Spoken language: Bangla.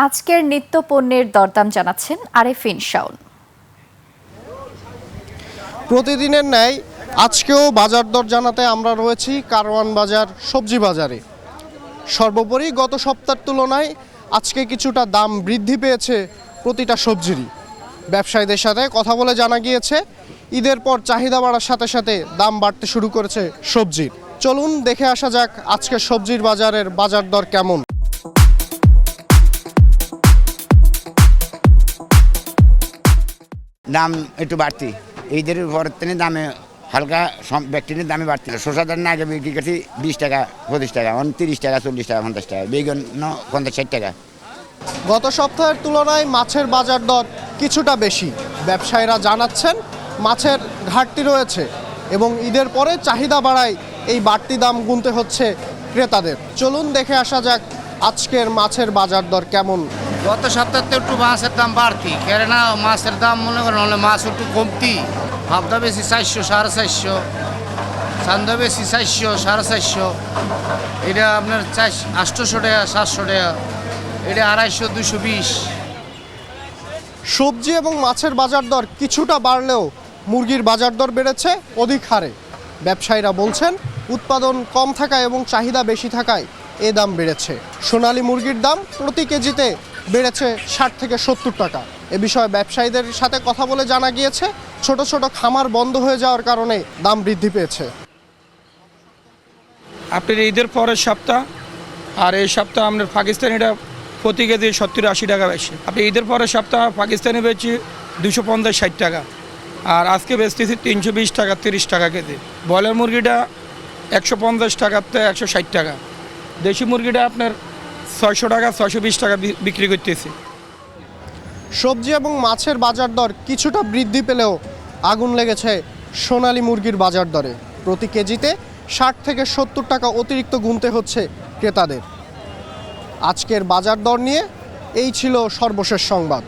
আজকের নিত্য পণ্যের দরদাম জানাচ্ছেন আরেফিন শাওন। প্রতিদিনের ন্যায় আজকেও বাজার দর জানাতে আমরা রয়েছি কারওয়ান বাজার সবজি বাজারে। সর্বোপরি গত সপ্তাহের তুলনায় আজকে কিছুটা দাম বৃদ্ধি পেয়েছে প্রতিটা সবজিরই। ব্যবসায়ীদের সাথে কথা বলে জানা গিয়েছে ঈদের পর চাহিদা বাড়ার সাথে সাথে দাম বাড়তে শুরু করেছে সবজির। চলুন দেখে আসা যাক আজকে সবজির বাজারের বাজার দর কেমন। দাম একটু বাড়তি, ঈদের পরের থেকে দামে হালকা ব্যক্তির দামে বাড়তি। শসা দাম আগে বিক্রি করছি 20 টাকা 25 টাকা, 30 টাকা 40 টাকা 50 টাকা, বেগুন 50-60 টাকা। গত সপ্তাহের তুলনায় মাছের বাজার দর কিছুটা বেশি। ব্যবসায়ীরা জানাচ্ছেন মাছের ঘাটতি রয়েছে এবং ঈদের পরে চাহিদা বাড়ায় এই বাড়তি দাম গুনতে হচ্ছে ক্রেতাদের। চলুন দেখে আসা যাক আজকের মাছের বাজার দর কেমন। গত সপ্তাহে একটু মাছের দাম বাড়তি, কেননা মাছের দাম মনে করেন হলে মাছ একটু কমতি। ভাবদা বেশি 400 450, চান্দা বেশি 400 450, এটা আপনার 800 টাকা 700 টাকা, এটা 250 220। সবজি এবং মাছের বাজার দর কিছুটা বাড়লেও মুরগির বাজার দর বেড়েছে অধিক হারে। ব্যবসায়ীরা বলছেন উৎপাদন কম থাকায় এবং চাহিদা বেশি থাকায় এ দাম বেড়েছে। সোনালী মুরগির দাম প্রতি কেজিতে বেড়েছে 60 থেকে 70 টাকা। এ বিষয়ে ব্যবসায়ীদের সাথে কথা বলে জানা গিয়েছে ছোট ছোট খামার বন্ধ হয়ে যাওয়ার কারণে দাম বৃদ্ধি পেয়েছে। আপনার ঈদের পরের সপ্তাহ আর এই সপ্তাহ আপনার পাকিস্তানিটা প্রতি কেজি 70-80 টাকা বেশি। আপনি ঈদের পরের সপ্তাহ পাকিস্তানি বেচি 250-60 টাকা, আর আজকে বেচতেছি 320 টাকা 30 টাকা কেজি। ব্রয়লার মুরগিটা 150 টাকাতে 160 টাকা। দেশি মুরগিটা আপনার 600 টাকা 620 টাকা বিক্রি করতেছি। সবজি এবং মাছের বাজার দর কিছুটা বৃদ্ধি পেলেও আগুন লেগেছে সোনালী মুরগির বাজার দরে। প্রতি কেজিতে 60 থেকে 70 টাকা অতিরিক্ত গুনতে হচ্ছে ক্রেতাদের। আজকের বাজার দর নিয়ে এই ছিল সর্বশেষ সংবাদ।